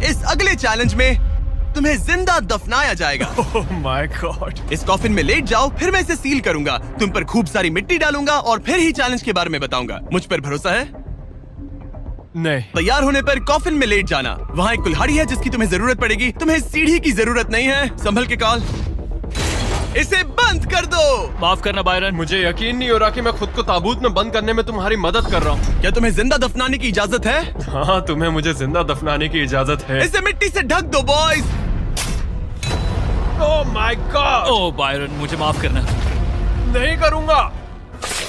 इस अगले चैलेंज में तुम्हें जिंदा दफनाया जाएगा। Oh my God. इस कॉफिन में लेट जाओ, फिर मैं इसे सील करूंगा, तुम पर खूब सारी मिट्टी डालूंगा और फिर ही चैलेंज के बारे में बताऊंगा। मुझ पर भरोसा है? नहीं। तैयार होने पर कॉफिन में लेट जाना। वहाँ एक कुल्हाड़ी है जिसकी तुम्हें जरूरत पड़ेगी। तुम्हें सीढ़ी की जरूरत नहीं है। संभल के कॉल। इसे बंद कर दो। माफ करना बायरन, मुझे यकीन नहीं हो रहा कि मैं खुद को ताबूत में बंद करने में तुम्हारी मदद कर रहा हूँ। क्या तुम्हें जिंदा दफनाने की इजाजत है? हाँ, तुम्हें मुझे जिंदा दफनाने की इजाजत है। इसे मिट्टी से ढक दो boys. Oh my God. Oh Byron, मुझे माफ करना। नहीं करूँगा।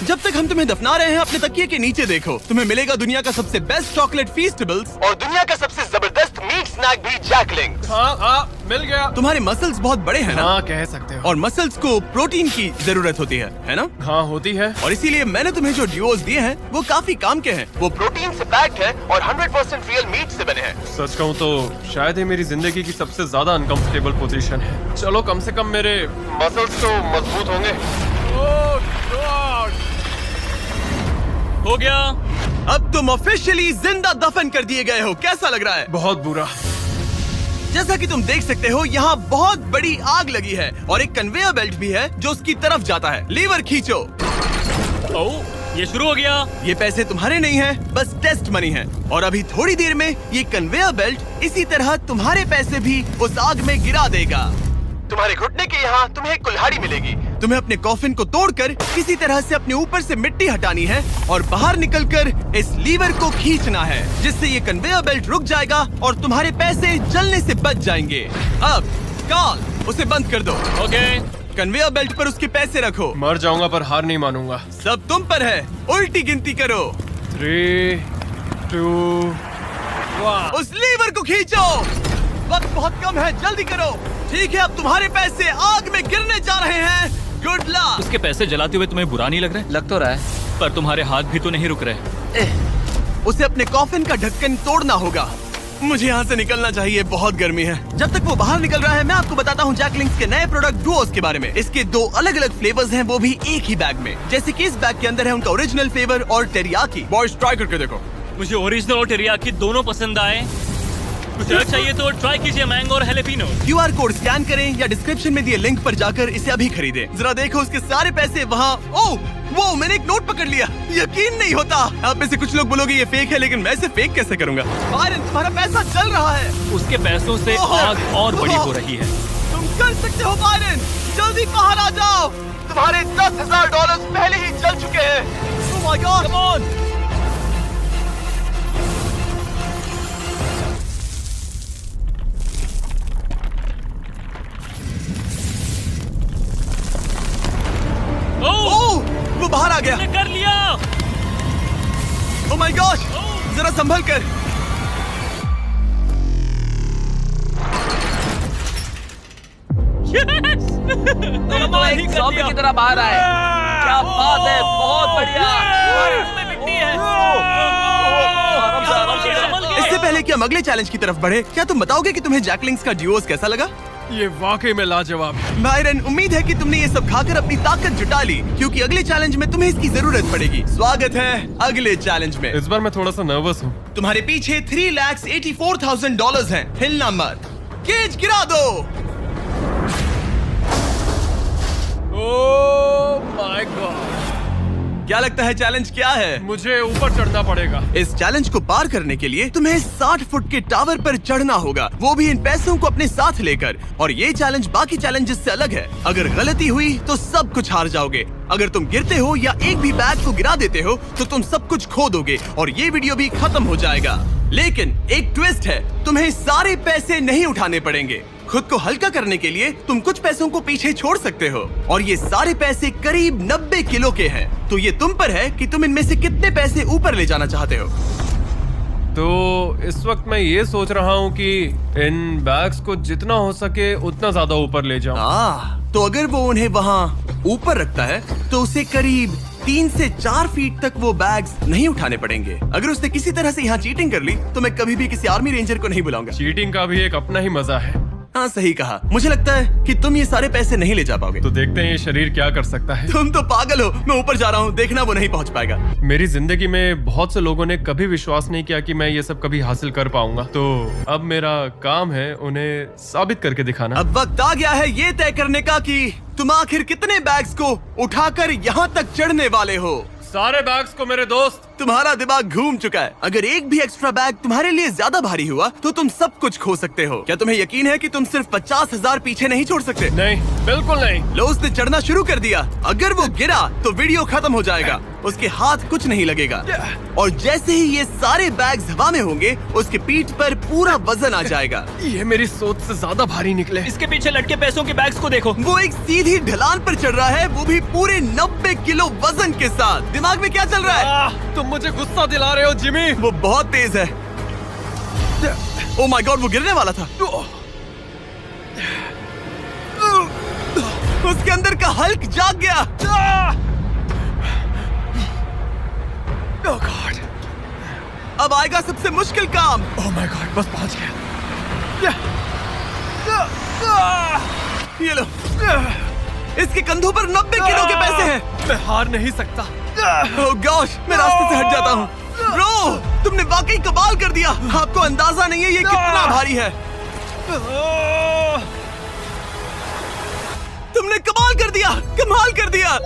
जब तक हम तुम्हें दफना रहे हैं, अपने तकिए के नीचे देखो। तुम्हें मिलेगा दुनिया का सबसे बेस्ट चॉकलेट फीस्टेबल्स और दुनिया का सबसे जबरदस्त मीट स्नैक भी, जैकलिंग्स। हाँ, मिल गया। तुम्हारे मसल्स बहुत बड़े हैं ना? हाँ, कह सकते हो। और मसल्स को प्रोटीन की जरूरत होती है ना? हाँ, होती है। और इसीलिए मैंने तुम्हें जो ड्यूओस दिए हैं वो काफी काम के हैं। वो प्रोटीन से पैक्ड है और 100% रियल मीट से बने हैं। सच कहूँ तो शायद ये मेरी जिंदगी की सबसे ज्यादा अनकंफर्टेबल पोजीशन है। चलो, कम से कम मेरे मसल्स तो मजबूत होंगे। ओह गॉड। हो गया। अब तुम ऑफिशियली जिंदा दफन कर दिए गए हो। कैसा लग रहा है? बहुत बुरा। जैसा कि तुम देख सकते हो, यहाँ बहुत बड़ी आग लगी है और एक कन्वेयर बेल्ट भी है जो उसकी तरफ जाता है। लीवर खींचो। ओह, ये शुरू हो गया। ये पैसे तुम्हारे नहीं हैं, बस टेस्ट मनी है। और अभी थोड़ी देर में ये कन्वेयर बेल्ट इसी तरह तुम्हारे पैसे भी उस आग में गिरा देगा। तुम्हारे घुटने के यहाँ तुम्हें एक कुल्हाड़ी मिलेगी। तुम्हें अपने कॉफिन को तोड़कर किसी तरह से अपने ऊपर से मिट्टी हटानी है और बाहर निकलकर इस लीवर को खींचना है, जिससे ये कन्वेयर बेल्ट रुक जाएगा और तुम्हारे पैसे जलने से बच जाएंगे। अब कॉल, उसे बंद कर दो। ओके। कन्वेयर बेल्ट पर उसके पैसे रखो। मर जाऊंगा पर हार नहीं मानूंगा। सब तुम पर है। उल्टी गिनती करो। 3, 2, 1। उस लीवर को खींचो। वक्त बहुत कम है, जल्दी करो। ठीक है, अब तुम्हारे पैसे आग में गिरने जा रहे हैं। Good luck. उसके पैसे जलाते हुए तुम्हें बुरा नहीं लग रहा है? लग तो रहा है, पर तुम्हारे हाथ भी तो नहीं रुक रहे। उसे अपने कॉफिन का ढक्कन तोड़ना होगा। मुझे यहाँ से निकलना चाहिए, बहुत गर्मी है। जब तक वो बाहर निकल रहा है, मैं आपको बताता हूँ जैकलिंग्स के नए प्रोडक्ट डुओस के बारे में। इसके 2 अलग अलग फ्लेवर्स हैं, वो भी एक ही बैग में। जैसे कि इस बैग के अंदर है उनका ओरिजिनल फ्लेवर और टेरियाकी। बॉयज, ट्राई करके देखो। मुझे ओरिजिनल और टेरियाकी दोनों पसंद आए। कुछ अलग चाहिए तो ट्राई कीजिए मैंगो और हैलेपिनो। QR कोड स्कैन करें या डिस्क्रिप्शन में दिए लिंक पर जाकर इसे अभी खरीदें। जरा देखो, उसके सारे पैसे वहाँ। ओह वो, मैंने एक नोट पकड़ लिया। यकीन नहीं होता। आप में से कुछ लोग बोलोगे ये फेक है, लेकिन मैं इसे फेक कैसे करूँगा? बायरन, तुम्हारा पैसा चल रहा है। उसके पैसों से आग और बड़ी हो रही है। तुम कर सकते हो बायरन, जल्दी बाहर आ जाओ। तुम्हारे $10,000 पहले ही चल चुके हैं। Oh my God, come on! वो बाहर आ गया। कर लिया। Oh my gosh! जरा संभल कर। तो एक ज़ॉम्बी की तरह बाहर आए। क्या बात है, बहुत बढ़िया। इससे पहले कि हम अगले चैलेंज की तरफ बढ़े, क्या तुम बताओगे कि तुम्हें जैकलिंग्स का ड्यूओस कैसा लगा? ये वाकई में लाजवाब है। बायरन, उम्मीद है कि तुमने ये सब खाकर अपनी ताकत जुटा ली, क्योंकि अगले चैलेंज में तुम्हें इसकी जरूरत पड़ेगी। स्वागत है अगले चैलेंज में। इस बार मैं थोड़ा सा नर्वस हूँ। तुम्हारे पीछे $3,84,000 हैं। हिलना मत। केज गिरा दो। Oh my God. क्या लगता है चैलेंज क्या है? मुझे ऊपर चढ़ना पड़ेगा। इस चैलेंज को पार करने के लिए तुम्हें 60 फुट के टावर पर चढ़ना होगा, वो भी इन पैसों को अपने साथ लेकर। और ये चैलेंज बाकी चैलेंजेस से अलग है। अगर गलती हुई तो सब कुछ हार जाओगे। अगर तुम गिरते हो या एक भी बैग को गिरा देते हो तो तुम सब कुछ खो दोगे और ये वीडियो भी खत्म हो जाएगा। लेकिन एक ट्विस्ट है, तुम्हें सारे पैसे नहीं उठाने पड़ेंगे। खुद को हल्का करने के लिए तुम कुछ पैसों को पीछे छोड़ सकते हो और ये सारे पैसे करीब 90 किलो के हैं। तो ये तुम पर है कि तुम इनमें से कितने पैसे ऊपर ले जाना चाहते हो। तो इस वक्त मैं ये सोच रहा हूँ कि इन बैग्स को जितना हो सके उतना ज्यादा ऊपर ले जाऊँ। तो अगर वो उन्हें वहाँ ऊपर रखता है तो उसे करीब 3 से 4 फीट तक वो बैग्स नहीं उठाने पड़ेंगे। अगर उसने किसी तरह से यहाँ चीटिंग कर ली तो मैं कभी भी किसी आर्मी रेंजर को नहीं बुलाऊंगा। चीटिंग का भी एक अपना ही मजा है। हाँ सही कहा। मुझे लगता है कि तुम ये सारे पैसे नहीं ले जा पाओगे। तो देखते हैं ये शरीर क्या कर सकता है। तुम तो पागल हो। मैं ऊपर जा रहा हूँ, देखना वो नहीं पहुँच पाएगा। मेरी जिंदगी में बहुत से लोगों ने कभी विश्वास नहीं किया कि मैं ये सब कभी हासिल कर पाऊंगा, तो अब मेरा काम है उन्हें साबित करके दिखाना। अब वक्त आ गया है ये तय करने का कि तुम आखिर कितने बैग्स को उठाकर यहाँ तक चढ़ने वाले हो। सारे बैग्स को मेरे दोस्त। तुम्हारा दिमाग घूम चुका है। अगर एक भी एक्स्ट्रा बैग तुम्हारे लिए ज्यादा भारी हुआ तो तुम सब कुछ खो सकते हो। क्या तुम्हें यकीन है कि तुम सिर्फ 50,000 पीछे नहीं छोड़ सकते? नहीं, बिल्कुल नहीं। लो, उसने चढ़ना शुरू कर दिया। अगर वो गिरा तो वीडियो खत्म हो जाएगा। उसके हाथ कुछ नहीं लगेगा और जैसे ही ये सारे बैग्स हवा में होंगे उसके पीठ पर पूरा वजन आ जाएगा। ये मेरी सोच से ज्यादा भारी निकले। इसके पीछे लटके पैसों के बैग्स को देखो। वो एक सीधी ढलान पर चढ़ रहा है, वो भी पूरे 90 किलो वजन के साथ। दिमाग में क्या चल रहा है? तुम मुझे गुस्सा दिला रहे हो जिमी। वो बहुत तेज है। ओह माय गॉड, वो गिरने वाला था। उसके अंदर का हल्क जाग गया। Oh God! अब आएगा सबसे मुश्किल काम। Oh my God! बस पहुंच गया। ये लो, इसके कंधों पर 90 किलो के पैसे हैं। मैं हार नहीं सकता। ओह गॉश, मैं रास्ते से हट जाता हूँ। ब्रो, तुमने वाकई कमाल कर दिया। आपको अंदाजा नहीं है ये कितना भारी है। तुमने कमाल कर दिया, कमाल कर दिया।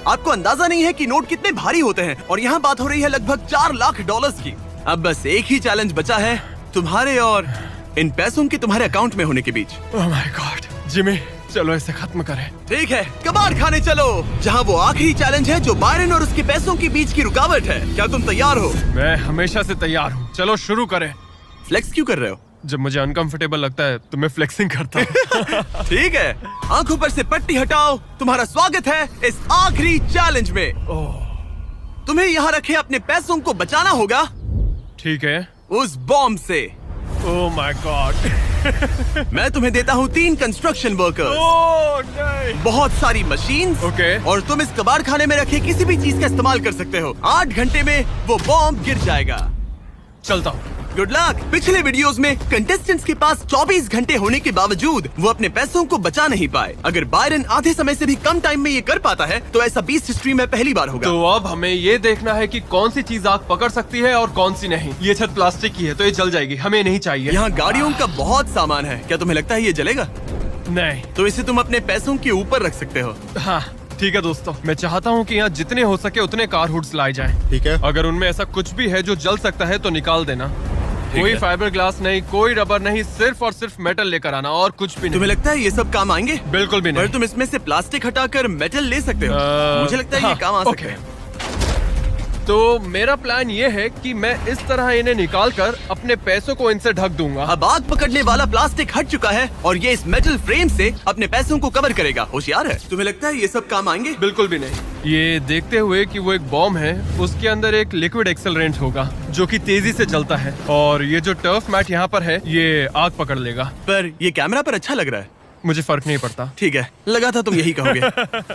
आपको अंदाजा नहीं है कि नोट कितने भारी होते हैं और यहाँ बात हो रही है लगभग 4 लाख डॉलर्स की। अब बस एक ही चैलेंज बचा है, तुम्हारे और इन पैसों के तुम्हारे अकाउंट में होने के बीच। Oh my God! जिमी, चलो इसे खत्म करें। ठीक है, कबाड़ खाने चलो, जहाँ वो आखिरी चैलेंज है जो बायरन और उसके पैसों के बीच की रुकावट है। क्या तुम तैयार हो? मैं हमेशा से तैयार हूँ। चलो शुरू करें। फ्लेक्स क्यों कर रहे हो? जब मुझे अनकंफर्टेबल लगता है तो मैं फ्लेक्सिंग करता हूँ। ठीक है, आंखों पर से पट्टी हटाओ। तुम्हारा स्वागत है इस आखिरी चैलेंज में। तुम्हें यहाँ रखे अपने पैसों को बचाना होगा ठीक है। उस बॉम्ब से। Oh my God! मैं तुम्हें देता हूँ 3 कंस्ट्रक्शन वर्कर्स, नहीं। बहुत सारी मशीन Okay. और तुम इस कबाड़ खाने में रखे किसी भी चीज का इस्तेमाल कर सकते हो। 8 घंटे में वो बॉम्ब गिर जाएगा। चलता हूँ। Good luck. पिछले वीडियोस में कंटेस्टेंट्स के पास 24 घंटे होने के बावजूद वो अपने पैसों को बचा नहीं पाए। अगर बायरन आधे समय से भी कम टाइम में ये कर पाता है तो ऐसा बीस्ट हिस्ट्री में पहली बार होगा। तो अब हमें ये देखना है कि कौन सी चीज आग पकड़ सकती है और कौन सी नहीं। ये छत प्लास्टिक की है तो ये जल जाएगी, हमें नहीं चाहिए। यहाँ गाड़ियों का बहुत सामान है। क्या तुम्हें लगता है ये जलेगा? नहीं। तो इसे तुम अपने पैसों के ऊपर रख सकते हो। हाँ ठीक है दोस्तों, मैं चाहता हूँ कि यहाँ जितने हो सके उतने कार हुड्स लाए जाएं। ठीक है। अगर उनमें ऐसा कुछ भी है जो जल सकता है तो निकाल देना। कोई है। फाइबर ग्लास नहीं, कोई रबर नहीं, सिर्फ और सिर्फ मेटल लेकर आना और कुछ भी नहीं। तुम्हें लगता है ये सब काम आएंगे? बिल्कुल भी नहीं। पर तुम इसमें से प्लास्टिक हटाकर मेटल ले सकते हो। मुझे लगता है ये काम आ सकता है। तो मेरा प्लान ये है कि मैं इस तरह इन्हें निकालकर अपने पैसों को इनसे ढक दूंगा। अब आग पकड़ने वाला प्लास्टिक हट चुका है और ये इस मेटल फ्रेम से अपने पैसों को कवर करेगा। होशियार है। तुम्हें लगता है ये सब काम आएंगे? बिल्कुल भी नहीं। ये देखते हुए कि वो एक बॉम्ब है, उसके अंदर एक लिक्विड एक्सेलरेंट होगा जो कि तेजी से जलता है और ये जो टर्फ मैट यहाँ पर है ये आग पकड़ लेगा। पर ये कैमरा पर अच्छा लग रहा है। मुझे फर्क नहीं पड़ता। ठीक है, लगा था तुम यही कहोगे।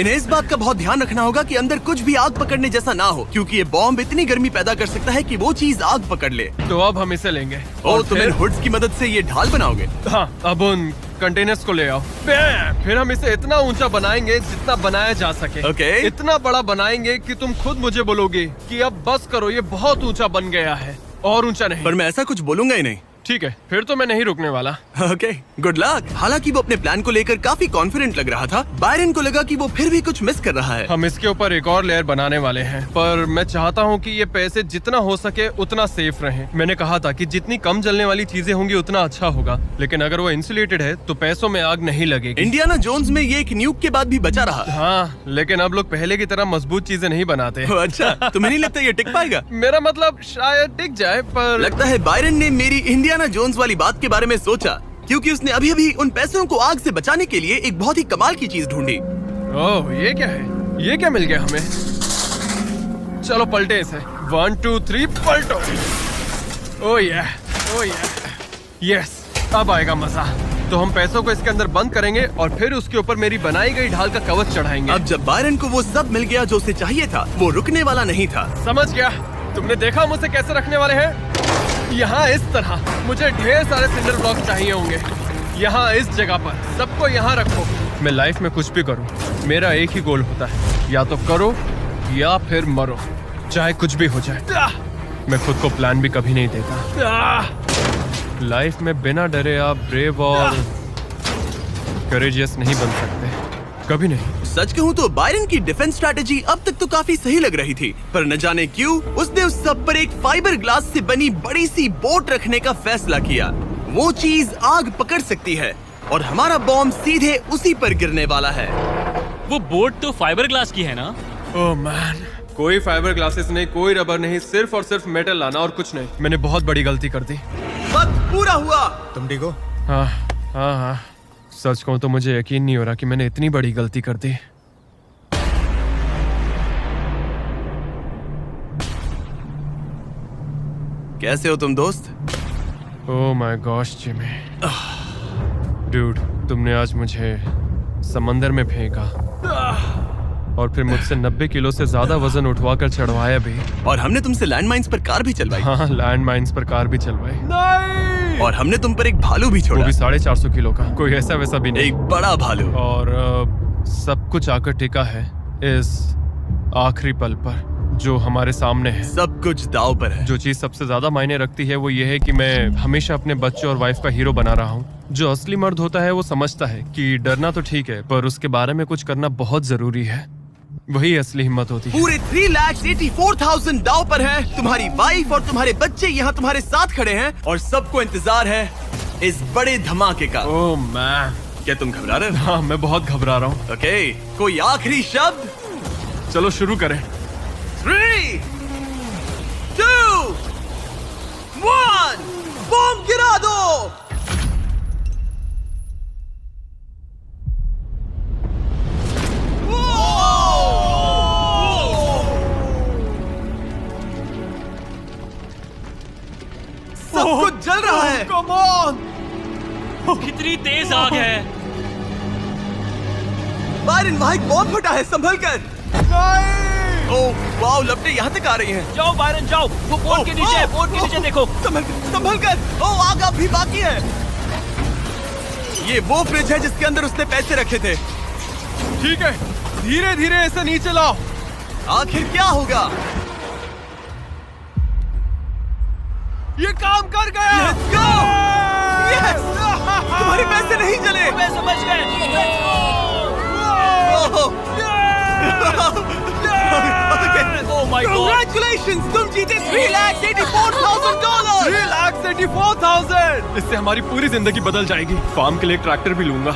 इन्हें इस बात का बहुत ध्यान रखना होगा कि अंदर कुछ भी आग पकड़ने जैसा ना हो, क्योंकि ये बॉम्ब इतनी गर्मी पैदा कर सकता है कि वो चीज आग पकड़ ले। तो अब हम इसे लेंगे और तुम इन हुड्स की मदद से ये ढाल बनाओगे। हाँ, अब उन कंटेनर्स को ले आओ। फिर हम इसे इतना ऊंचा बनाएंगे जितना बनाया जा सके। Okay. इतना बड़ा बनाएंगे कि तुम खुद मुझे बोलोगे कि अब बस करो, ये बहुत ऊंचा बन गया है। और ऊंचा नहीं। पर मैं ऐसा कुछ बोलूंगा ही नहीं। ठीक है, फिर तो मैं नहीं रुकने वाला। Okay, good luck. हालांकि वो अपने प्लान को लेकर काफी कॉन्फिडेंट लग रहा था, बायरन को लगा कि वो फिर भी कुछ मिस कर रहा है। हम इसके ऊपर एक और लेयर बनाने वाले हैं, पर मैं चाहता हूँ कि ये पैसे जितना हो सके उतना सेफ रहें। मैंने कहा था कि जितनी कम जलने वाली चीजें होंगी उतना अच्छा होगा, लेकिन अगर वो इंसुलेटेड है तो पैसों में आग नहीं लगेगी। इंडियाना जोन्स में ये एक न्यूक के बाद भी बचा रहा। हाँ, लेकिन अब लोग पहले की तरह मजबूत चीजें नहीं बनाते। अच्छा, तुम्हें नहीं लगता ये टिक पाएगा? मेरा मतलब शायद टिक जाए, पर लगता है बायरन ने मेरी इंडियाना जोन्स वाली बात के बारे में सोचा, क्योंकि उसने अभी अभी उन पैसों को आग से बचाने के लिए एक बहुत ही कमाल की चीज ढूंढी। ओह, ये क्या है? ये क्या मिल गया हमें? चलो पलटे इसे। 1 2 3 पलटो। ओह यस, अब आएगा मजा। तो हम पैसों को इसके अंदर बंद करेंगे और फिर उसके ऊपर मेरी बनाई गई ढाल का कवच चढ़ाएंगे। अब जब बायरन को वो सब मिल गया जो उसे चाहिए था, वो रुकने वाला नहीं था। समझ गया। तुमने देखा मुझसे कैसे रखने वाले हैं? यहाँ इस तरह मुझे ढेर सारे सिंडर ब्लॉक चाहिए होंगे। यहाँ इस जगह पर सबको यहाँ रखो। मैं लाइफ में कुछ भी करूँ, मेरा एक ही गोल होता है, या तो करो या फिर मरो, चाहे कुछ भी हो जाए। मैं खुद को प्लान भी कभी नहीं देता। लाइफ में बिना डरे आप ब्रेव और करेजियस नहीं बन सकते, कभी नहीं। सच कहूँ तो बायरन की डिफेंस स्ट्रैटेजी अब तक तो काफी सही लग रही थी, पर न जाने क्यों उसने उस सब पर एक फाइबर ग्लास से बनी बड़ी सी बोट रखने का फैसला किया। वो चीज आग पकड़ सकती है और हमारा बॉम्ब सीधे उसी पर गिरने वाला है। वो बोट तो फाइबर ग्लास की है ना? ओह मैन, कोई फाइबर ग्लासेस नहीं, कोई रबर नहीं, सिर्फ और सिर्फ मेटल लाना और कुछ नहीं। मैंने बहुत बड़ी गलती कर दी। वक्त पूरा हुआ। तुम ठीक हो? हाँ, सच कहूँ तो मुझे यकीन नहीं हो रहा कि मैंने इतनी बड़ी गलती कर दी। कैसे हो तुम दोस्त? Oh my gosh Jimmy, dude, तुमने आज मुझे समंदर में फेंका और फिर मुझसे 90 किलो से ज्यादा वजन उठवाकर चढ़वाया भी। और हमने तुमसे लैंडमाइंस पर कार भी चलवाई। हाँ, लैंड माइन्स पर कार भी चलवाई। और हमने तुम पर एक भालू भी वो छोड़ा। भी 450 किलो का, कोई ऐसा वैसा भी नहीं। एक बड़ा भालू। और सब कुछ आकर टिका है इस आखिरी पल पर जो हमारे सामने है। सब कुछ दाव पर है। जो चीज सबसे ज्यादा मायने रखती है वो ये है कि मैं हमेशा अपने बच्चे और वाइफ का हीरो बना रहा हूँ। जो असली मर्द होता है वो समझता है कि डरना तो ठीक है, पर उसके बारे में कुछ करना बहुत जरूरी है। वही असली हिम्मत होती है। पूरे 3,84,000 दाव पर है। तुम्हारी वाइफ और तुम्हारे बच्चे यहाँ तुम्हारे साथ खड़े हैं और सबको इंतजार है इस बड़े धमाके का। ओह मैन, क्या तुम घबरा रहे हो? हाँ मैं बहुत घबरा रहा हूँ। ओके, कोई आखिरी शब्द? चलो शुरू करें। 3, 2, 1, बॉम्ब गिरा दो। सब कुछ जल रहा है। कम ऑन, कितनी तेज आग है। बायरन, वहाँ एक बॉम्ब फटा है, संभल कर। ओह वाओ, लपटें यहाँ तक आ रही हैं। जाओ बायरन जाओ, वो बोट के नीचे है, बोट के नीचे देखो। संभल कर। ओह, आग अब भी बाकी है। ये वो फ्रिज है जिसके अंदर उसने पैसे रखे थे। ठीक है, धीरे धीरे इसे नीचे लाओ। आखिर क्या होगा? ये काम कर गया। Let's go! Yes! तुम्हारे पैसे नहीं जले। मैं समझ गए। Oh my God! Congratulations! तुम जीते $3,84,000। 3,84,000। इससे हमारी पूरी जिंदगी बदल जाएगी। फार्म के लिए ट्रैक्टर भी लूंगा।